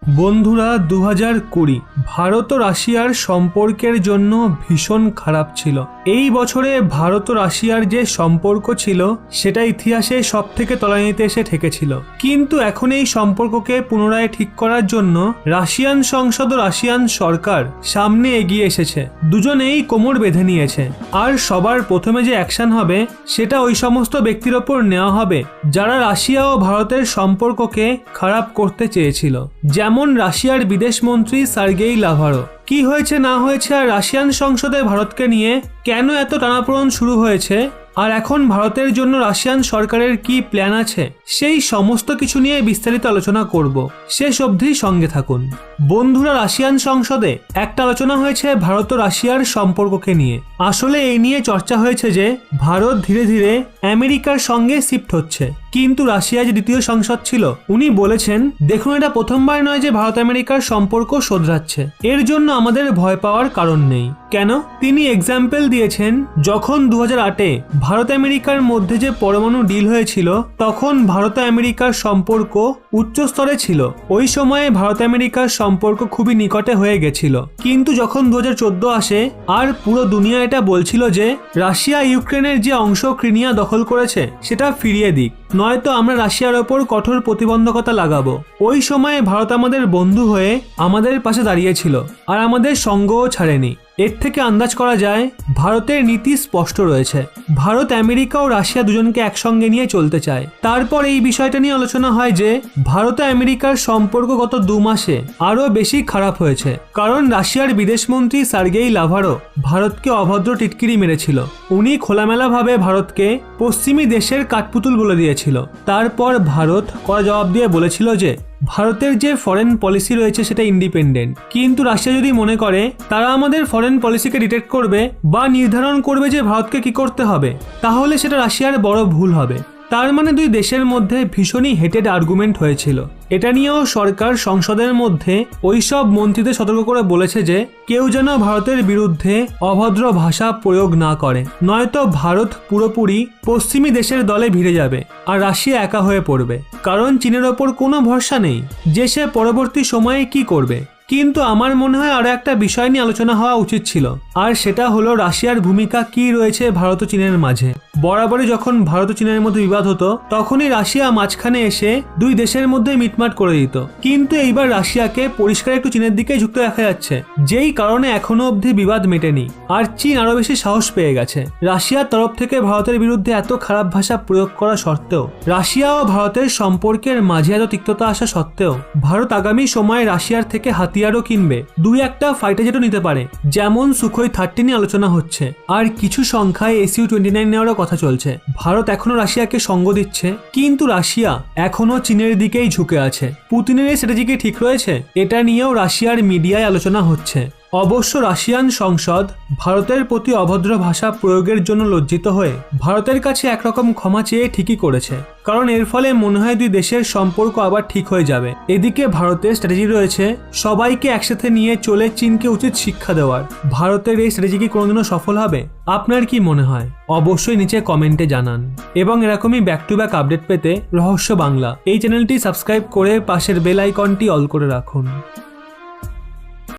বন্ধুরা 2020 ভারত ও রাশিয়ার সম্পর্কের জন্য ভীষণ খারাপ ছিল। এই বছরে ভারত ও রাশিয়ার যে সম্পর্ক ছিল সেটা ইতিহাসে সবথেকে তলানিতে এসে ঠেকেছিল। কিন্তু এখন এই সম্পর্ককে পুনরায় ঠিক করার জন্য রাশিয়ান সংসদ ও রাশিয়ান সরকার সামনে এগিয়ে এসেছে। দুজনেই কোমর বেঁধে নিয়েছে। আর সবার প্রথমে যে অ্যাকশন হবে সেটা ওই সমস্ত ব্যক্তির ওপর নেওয়া হবে যারা রাশিয়া ও ভারতের সম্পর্ককে খারাপ করতে চেয়েছিল। যেমন রাশিয়ার বিদেশমন্ত্রী সার্গেই লাভারভ। কি হয়েছে না হয়েছে আর রাশিয়ান সংসদে ভারতকে নিয়ে কেন এত টানাপোড়েন শুরু হয়েছে আর এখন ভারতের জন্য রাশিয়ান সরকারের কি প্ল্যান আছে সেই সমস্ত কিছু নিয়ে বিস্তারিত আলোচনা করব। শেষ অবধি সঙ্গে থাকুন। বন্ধুরা, রাশিয়ান সংসদে একটা আলোচনা হয়েছে ভারত ও রাশিয়ার সম্পর্ককে নিয়ে। আসলে এই নিয়ে চর্চা হয়েছে যে ভারত ধীরে ধীরে আমেরিকার সঙ্গে শিফট হচ্ছে, কিন্তু রাশিয়া যে দ্বিতীয় সংসদ ছিল উনি বলেছেন, দেখুন এটা প্রথমবার নয় যে ভারত আমেরিকার সম্পর্ক শোধরাচ্ছে, এর জন্য আমাদের ভয় পাওয়ার কারণ নেই। কেন? তিনি এক্সাম্পল দিয়েছেন যখন 2008-এ ভারত আমেরিকার মধ্যে যে পরমাণু ডিল হয়েছিল তখন ভারত আমেরিকার সম্পর্ক উচ্চ স্তরে ছিল। ওই সময়ে ভারত আমেরিকার সম্পর্ক খুবই নিকটে হয়ে গেছিল। কিন্তু যখন 2014 আসে আর পুরো দুনিয়া এটা বলছিল যে রাশিয়া ইউক্রেনের যে অংশ ক্রিমিয়া দখল করেছে সেটা ফিরিয়ে দিক, নয়তো আমরা রাশিয়ার ওপর কঠোর প্রতিবন্ধকতা লাগাবো। ওই সময়ে ভারত আমাদের বন্ধু হয়ে আমাদের পাশে দাঁড়িয়েছিল আর আমাদের সঙ্গও ছাড়েনি। এর থেকে আন্দাজ করা যায় ভারতের নীতি স্পষ্ট রয়েছে। ভারত আমেরিকা ও রাশিয়া দুজনকে একসঙ্গে নিয়ে চলতে চায়। তারপর এই বিষয়টা নিয়ে আলোচনা হয় যে ভারত আমেরিকার সম্পর্ক গত 2 মাসে আরো বেশি খারাপ হয়েছে, কারণ রাশিয়ার বিদেশমন্ত্রী সার্গেই লাভারভ ভারতকে অভদ্র টিটকিরি মেরেছিল। উনি খোলামেলাভাবে ভারতকে পশ্চিমী দেশের কাঠপুতুল বলে দিয়েছিল। তারপর ভারত কড়া জবাব দিয়ে বলেছিল যে ভারতের যে ফরেন পলিসি রয়েছে সেটা ইন্ডিপেন্ডেন্ট, কিন্তু রাশিয়া যদি মনে করে তারা আমাদের ফরেন পলিসিকে ডিটেক্ট করবে বা নির্ধারণ করবে যে ভারতকে কি করতে হবে, তাহলে সেটা রাশিয়ার বড় ভুল হবে। তার মানে দুই দেশের মধ্যে ভীষণই হেটেড আর্গুমেন্ট হয়েছিল। এটা নিয়েও সরকার সংসদের মধ্যে ওইসব মন্ত্রীদের সতর্ক করে বলেছে যে কেউ যেন ভারতের বিরুদ্ধে অভদ্র ভাষা প্রয়োগ না করে, নয়তো ভারত পুরোপুরি পশ্চিমী দেশের দলে ভিড়ে যাবে আর রাশিয়া একা হয়ে পড়বে। কারণ চীনের ওপর কোনো ভরসা নেই যে সে পরবর্তী সময়ে কি করবে। কিন্তু আমার মনে হয় আরো একটা বিষয় নিয়ে আলোচনা হওয়া উচিত ছিল, আর সেটা হলো রাশিয়ার ভূমিকা কি রয়েছে ভারত ও চীনের মাঝে। বরাবরই যখন ভারত ও চীনের মধ্যে বিবাদ হতো তখনই রাশিয়া মাঝখানে এসে দুই দেশের মধ্যে মিটমাট করে দিত। কিন্তু এইবার রাশিয়াকে পরিষ্কার একটু চীনের দিকে ঝুঁকতে দেখা যাচ্ছে, যেই কারণে এখনো অবধি বিবাদ মেটেনি আর চীন আরো বেশি সাহস পেয়ে গেছে। রাশিয়ার তরফ থেকে ভারতের বিরুদ্ধে এত খারাপ ভাষা প্রয়োগ করা সত্ত্বেও, রাশিয়া ও ভারতের সম্পর্কের মাঝে এত তিক্ততা আসা সত্ত্বেও ভারত আগামী সময়ে রাশিয়ার থেকে হাতিয়ারও কিনবে, 2-1টা ফাইটার জেটও নিতে পারে। যেমন সুখোই 30 নিয়ে আলোচনা হচ্ছে আর কিছু সংখ্যায় SU-29 নেওয়ারও কথা চলছে। ভারত এখনো রাশিয়াকে সঙ্গ দিচ্ছে, কিন্তু রাশিয়া এখনো চীনের দিকেই ঝুঁকে আছে। পুতিনের এই স্ট্র্যাটেজি কি ঠিক রয়েছে? এটা নিয়েও রাশিয়ার মিডিয়ায় আলোচনা হচ্ছে। অবশ্য রাশিয়ান সংসদ ভারতের প্রতি অভদ্র ভাষা প্রয়োগের জন্য লজ্জিত হয়ে ভারতের কাছে একরকম ক্ষমা চেয়ে ঠিকই করেছে, কারণ এর ফলে মনে হয় দুই দেশের সম্পর্ক আবার ঠিক হয়ে যাবে। এদিকে ভারতের স্ট্র্যাটেজি রয়েছে সবাইকে একসাথে নিয়ে চলে চীনকে উচিত শিক্ষা দেওয়ার। ভারতের এই স্ট্র্যাটেজি কি কোনোদিনও সফল হবে? আপনার কি মনে হয়? অবশ্যই নিচে কমেন্টে জানান। এবং এরকমই ব্যাক টু ব্যাক আপডেট পেতে রহস্য বাংলা এই চ্যানেলটি সাবস্ক্রাইব করে পাশের বেল আইকনটি অল করে রাখুন।